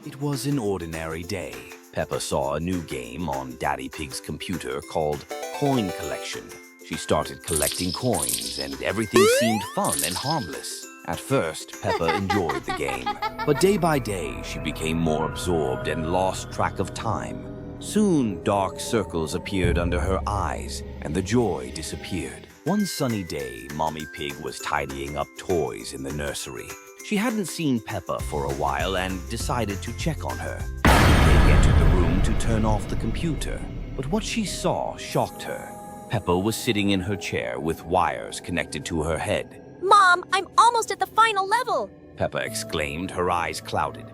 It was an ordinary day. Peppa saw a new game on Daddy Pig's computer called Coin Collection. She started collecting coins, and everything seemed fun and harmless. At first, Peppa enjoyed the game, but day by day, she became more absorbed and lost track of time. Soon, dark circles appeared under her eyes, and the joy disappeared. One sunny day, Mommy Pig was tidying up toys in the nursery. She hadn't seen Peppa for a while and decided to check on her. Pig entered the room to turn off the computer, but what she saw shocked her. Peppa was sitting in her chair with wires connected to her head. Mom, I'm almost at the final level! Peppa exclaimed, her eyes clouded.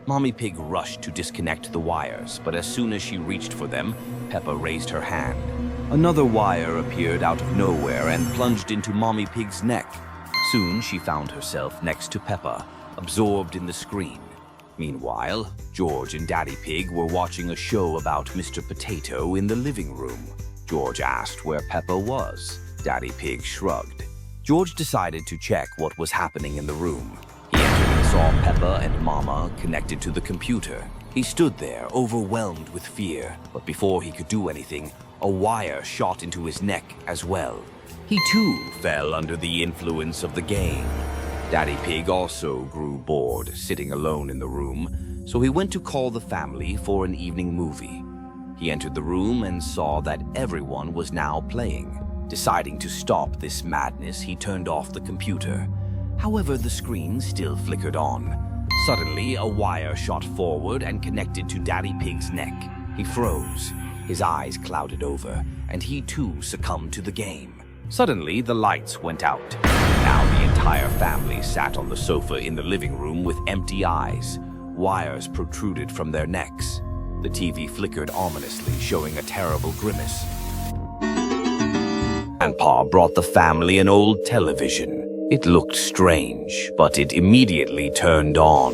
Mommy Pig rushed to disconnect the wires, but as soon as she reached for them, Peppa raised her hand. Another wire appeared out of nowhere and plunged into Mommy Pig's neck. Soon she found herself next to Peppa, absorbed in the screen. Meanwhile, George and Daddy Pig were watching a show about Mr. Potato in the living room. George asked where Peppa was. Daddy Pig shrugged. George decided to check what was happening in the room. He entered and saw Peppa and Mama connected to the computer. He stood there, overwhelmed with fear, but before he could do anything, a wire shot into his neck as well. He too fell under the influence of the game. Daddy Pig also grew bored, sitting alone in the room, so he went to call the family for an evening movie. He entered the room and saw that everyone was now playing. Deciding to stop this madness, he turned off the computer. However, the screen still flickered on. Suddenly, a wire shot forward and connected to Daddy Pig's neck. He froze. His eyes clouded over, and he too succumbed to the game. Suddenly, the lights went out. Now the entire family sat on the sofa in the living room with empty eyes. Wires protruded from their necks. The TV flickered ominously, showing a terrible grimace. Grandpa brought the family an old television. It looked strange, but it immediately turned on.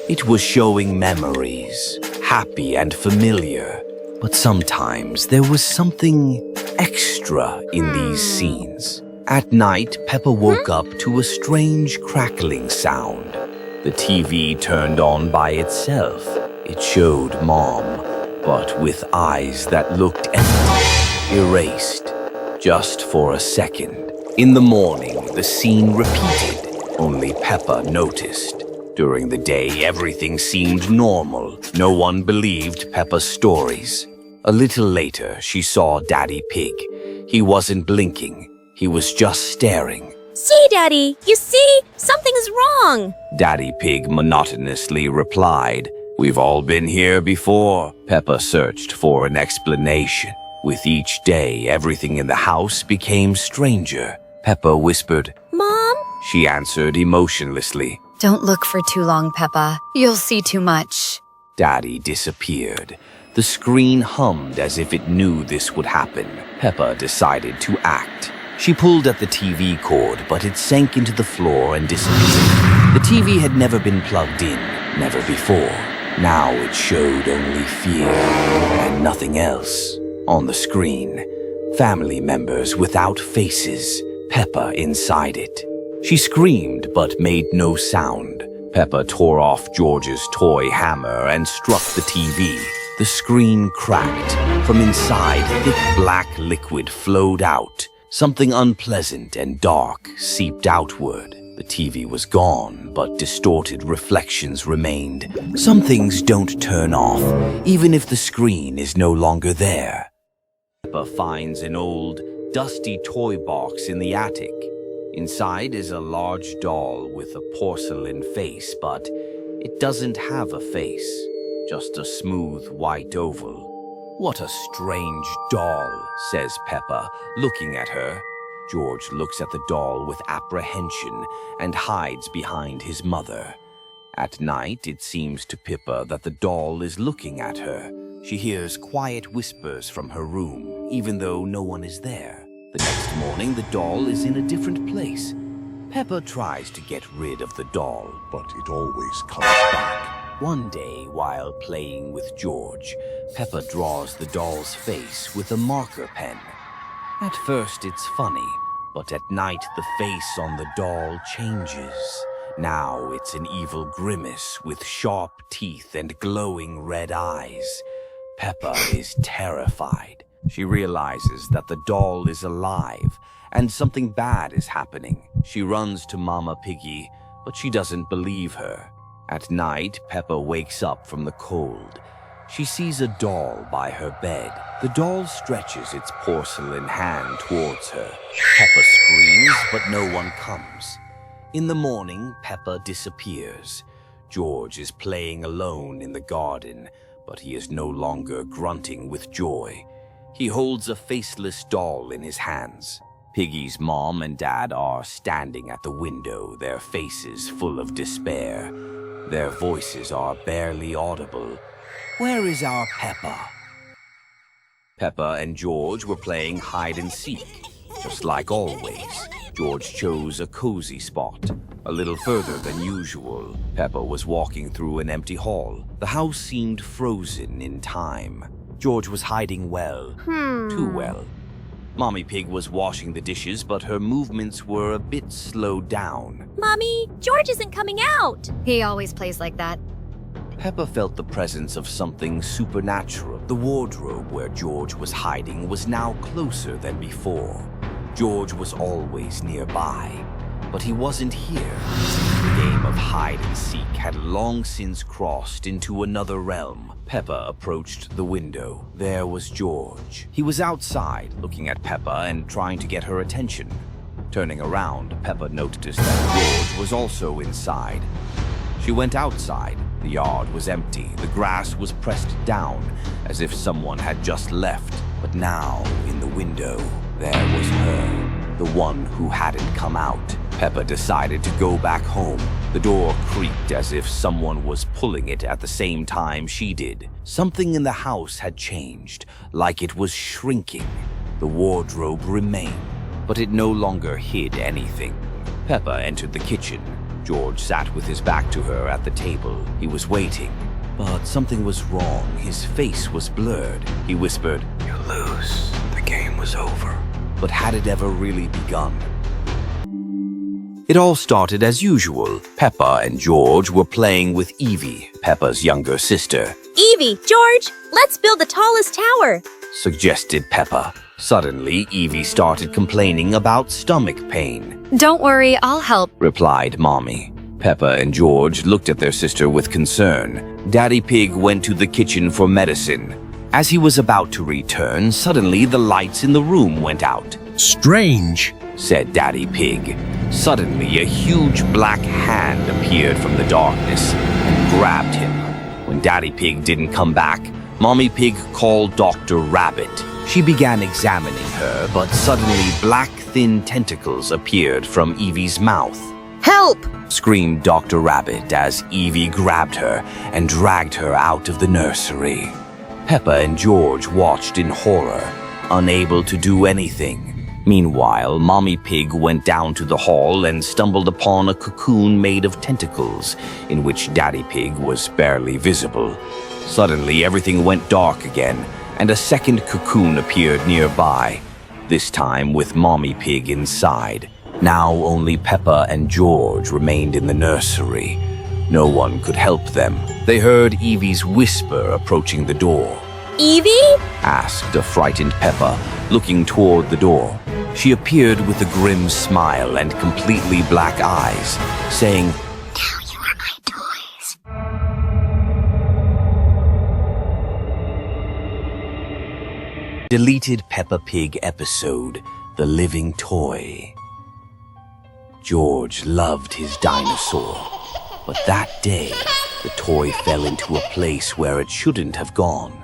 It was showing memories, happy and familiar. But sometimes there was something extra in these scenes. At night, Peppa woke up to a strange crackling sound. The TV turned on by itself. It showed Mom, but with eyes that looked empty, erased. Just for a second. In the morning, the scene repeated. Only Peppa noticed. During the day, everything seemed normal. No one believed Peppa's stories. A little later, she saw Daddy Pig. He wasn't blinking. He was just staring. See, Daddy, you see? Something's wrong. Daddy Pig monotonously replied. We've all been here before. Peppa searched for an explanation. With each day, everything in the house became stranger. Peppa whispered, Mom? She answered emotionlessly. Don't look for too long, Peppa. You'll see too much. Daddy disappeared. The screen hummed as if it knew this would happen. Peppa decided to act. She pulled at the TV cord, but it sank into the floor and disappeared. The TV had never been plugged in, never before. Now it showed only fear and nothing else. On the screen, family members without faces, Peppa inside it. She screamed but made no sound. Peppa tore off George's toy hammer and struck the TV. The screen cracked. From inside, thick black liquid flowed out. Something unpleasant and dark seeped outward. The TV was gone, but distorted reflections remained. Some things don't turn off, even if the screen is no longer there. Peppa finds an old, dusty toy box in the attic. Inside is a large doll with a porcelain face, but it doesn't have a face, just a smooth white oval. What a strange doll, says Peppa, looking at her. George looks at the doll with apprehension and hides behind his mother. At night, it seems to Peppa that the doll is looking at her. She hears quiet whispers from her room, even though no one is there. The next morning, the doll is in a different place. Peppa tries to get rid of the doll, but it always comes back. One day, while playing with George, Peppa draws the doll's face with a marker pen. At first, it's funny, but at night, the face on the doll changes. Now it's an evil grimace with sharp teeth and glowing red eyes. Peppa is terrified. She realizes that the doll is alive and something bad is happening. She runs to Mama Piggy, but she doesn't believe her. At night, Peppa wakes up from the cold. She sees a doll by her bed. The doll stretches its porcelain hand towards her. Peppa screams, but no one comes. In the morning, Peppa disappears. George is playing alone in the garden, but he is no longer grunting with joy. He holds a faceless doll in his hands. Piggy's mom and dad are standing at the window, their faces full of despair. Their voices are barely audible. Where is our Peppa? Peppa and George were playing hide and seek. Just like always, George chose a cozy spot, a little further than usual. Peppa was walking through an empty hall. The house seemed frozen in time. George was hiding well, too well. Mommy Pig was washing the dishes, but her movements were a bit slowed down. Mommy, George isn't coming out. He always plays like that. Peppa felt the presence of something supernatural. The wardrobe where George was hiding was now closer than before. George was always nearby, but he wasn't here. The game of hide and seek had long since crossed into another realm. Peppa approached the window. There was George. He was outside, looking at Peppa and trying to get her attention. Turning around, Peppa noticed that George was also inside. She went outside. The yard was empty. The grass was pressed down, as if someone had just left. But now, in the window, there was her, the one who hadn't come out. Peppa decided to go back home. The door creaked as if someone was pulling it at the same time she did. Something in the house had changed, like it was shrinking. The wardrobe remained, but it no longer hid anything. Peppa entered the kitchen. George sat with his back to her at the table. He was waiting, but something was wrong. His face was blurred. He whispered, "You lose. The game was over." But had it ever really begun? It all started as usual. Peppa and George were playing with Evie, Peppa's younger sister. Evie, George, let's build the tallest tower, Suggested Peppa. Suddenly, Evie started complaining about stomach pain. Don't worry, I'll help. Replied Mommy. Peppa and George looked at their sister with concern. Daddy Pig went to the kitchen for medicine. As he was about to return, suddenly the lights in the room went out. Strange, Said Daddy Pig. Suddenly, a huge black hand appeared from the darkness and grabbed him. When Daddy Pig didn't come back, Mommy Pig called Dr. Rabbit. She began examining her, but suddenly black, thin tentacles appeared from Evie's mouth. help! Screamed Dr. Rabbit as Evie grabbed her and dragged her out of the nursery. Peppa and George watched in horror, unable to do anything. Meanwhile, Mommy Pig went down to the hall and stumbled upon a cocoon made of tentacles, in which Daddy Pig was barely visible. Suddenly, everything went dark again, and a second cocoon appeared nearby, this time with Mommy Pig inside. Now only Peppa and George remained in the nursery. No one could help them. They heard Evie's whisper approaching the door. Evie? Asked a frightened Peppa, looking toward the door. She appeared with a grim smile and completely black eyes, saying, Now you are my toys. Deleted Peppa Pig episode, The Living Toy. George loved his dinosaur, but that day, the toy fell into a place where it shouldn't have gone.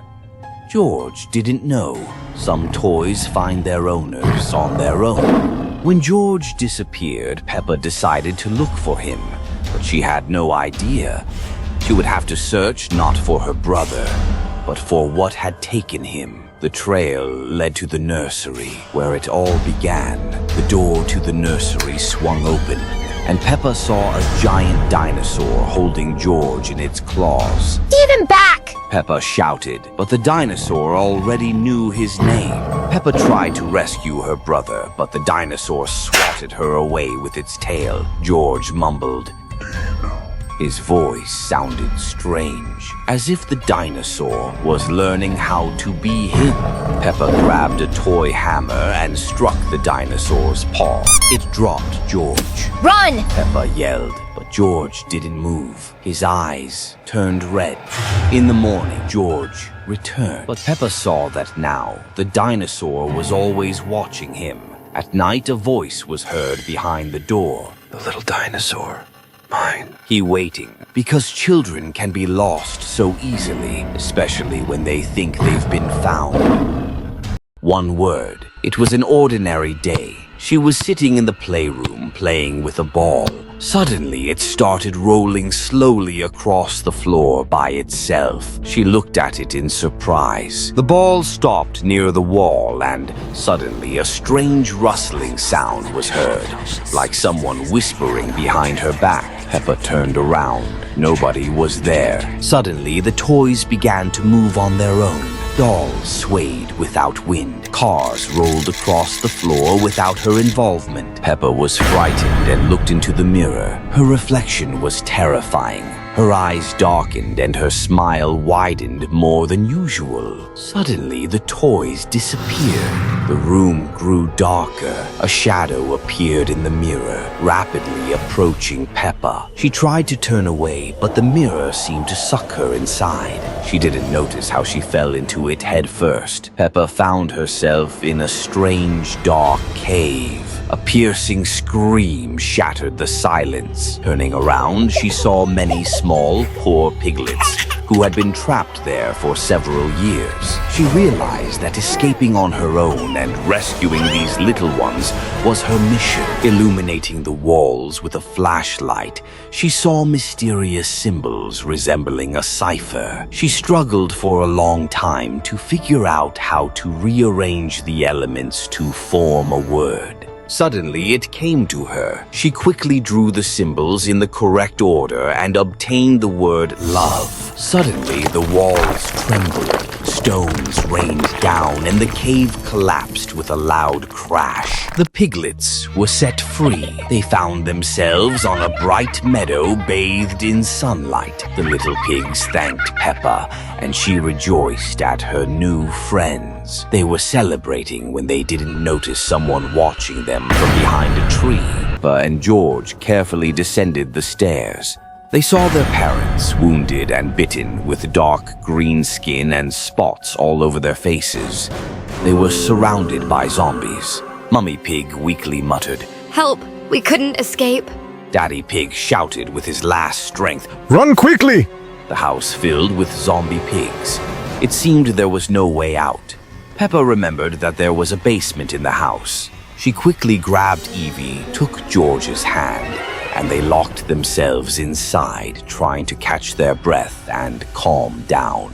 George didn't know. Some toys find their owners on their own. When George disappeared, Peppa decided to look for him, but she had no idea. She would have to search not for her brother, but for what had taken him. The trail led to the nursery, where it all began. The door to the nursery swung open, and Peppa saw a giant dinosaur holding George in its claws. Give him back! Peppa shouted, but the dinosaur already knew his name. Peppa tried to rescue her brother, but the dinosaur swatted her away with its tail. George mumbled, His voice sounded strange, as if the dinosaur was learning how to be him. Peppa grabbed a toy hammer and struck the dinosaur's paw. It dropped George. Run! Peppa yelled, but George didn't move. His eyes turned red. In the morning, George returned, but Peppa saw that now the dinosaur was always watching him. At night, a voice was heard behind the door. The little dinosaur. Mine. He waiting, because children can be lost so easily, especially when they think they've been found. One word. It was an ordinary day. She was sitting in the playroom playing with a ball. Suddenly, it started rolling slowly across the floor by itself. She looked at it in surprise. The ball stopped near the wall, and suddenly a strange rustling sound was heard, like someone whispering behind her back. Peppa turned around. Nobody was there. Suddenly, the toys began to move on their own. Dolls swayed without wind. Cars rolled across the floor without her involvement. Peppa was frightened and looked into the mirror. Her reflection was terrifying. Her eyes darkened and her smile widened more than usual. Suddenly, the toys disappeared. The room grew darker. A shadow appeared in the mirror, rapidly approaching Peppa. She tried to turn away, but the mirror seemed to suck her inside. She didn't notice how she fell into it head first. Peppa found herself in a strange, dark cave. A piercing scream shattered the silence. Turning around, she saw many small, poor piglets who had been trapped there for several years. She realized that escaping on her own and rescuing these little ones was her mission. Illuminating the walls with a flashlight, she saw mysterious symbols resembling a cipher. She struggled for a long time to figure out how to rearrange the elements to form a word. Suddenly, it came to her. She quickly drew the symbols in the correct order and obtained the word love. Suddenly, the walls trembled, stones rained down, and the cave collapsed with a loud crash. The piglets were set free. They found themselves on a bright meadow bathed in sunlight. The little pigs thanked Peppa, and she rejoiced at her new friends. They were celebrating when they didn't notice someone watching them from behind a tree. Peppa and George carefully descended the stairs. They saw their parents, wounded and bitten, with dark green skin and spots all over their faces. They were surrounded by zombies. Mummy Pig weakly muttered, Help! We couldn't escape. Daddy Pig shouted with his last strength. Run quickly! The house filled with zombie pigs. It seemed there was no way out. Peppa remembered that there was a basement in the house. She quickly grabbed Evie, took George's hand, and they locked themselves inside, trying to catch their breath and calm down.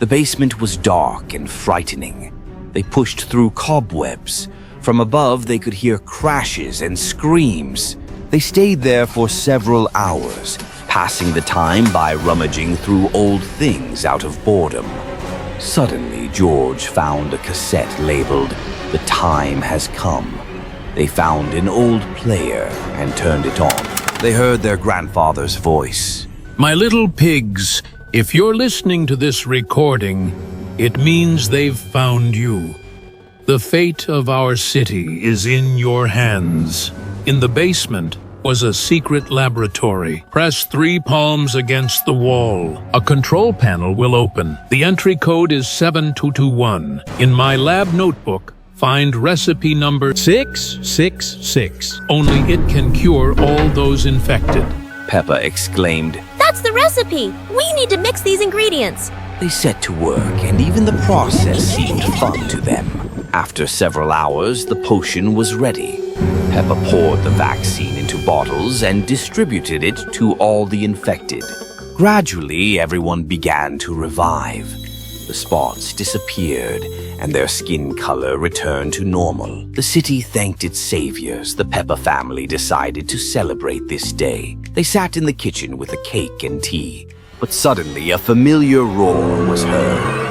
The basement was dark and frightening. They pushed through cobwebs. From above, they could hear crashes and screams. They stayed there for several hours, passing the time by rummaging through old things out of boredom. Suddenly, George found a cassette labeled, "The Time Has Come." They found an old player and turned it on. They heard their grandfather's voice. My little pigs, if you're listening to this recording, it means they've found you. The fate of our city is in your hands. In the basement was a secret laboratory. Press 3 palms against the wall. A control panel will open. The entry code is 7221. In my lab notebook, find recipe number 666. Only it can cure all those infected. Peppa exclaimed. That's the recipe! We need to mix these ingredients. They set to work, and even the process seemed fun to them. After several hours, the potion was ready. Peppa poured the vaccine into bottles and distributed it to all the infected. Gradually, everyone began to revive. The spots disappeared, and their skin color returned to normal. The city thanked its saviors. The Peppa family decided to celebrate this day. They sat in the kitchen with a cake and tea. But suddenly, a familiar roar was heard.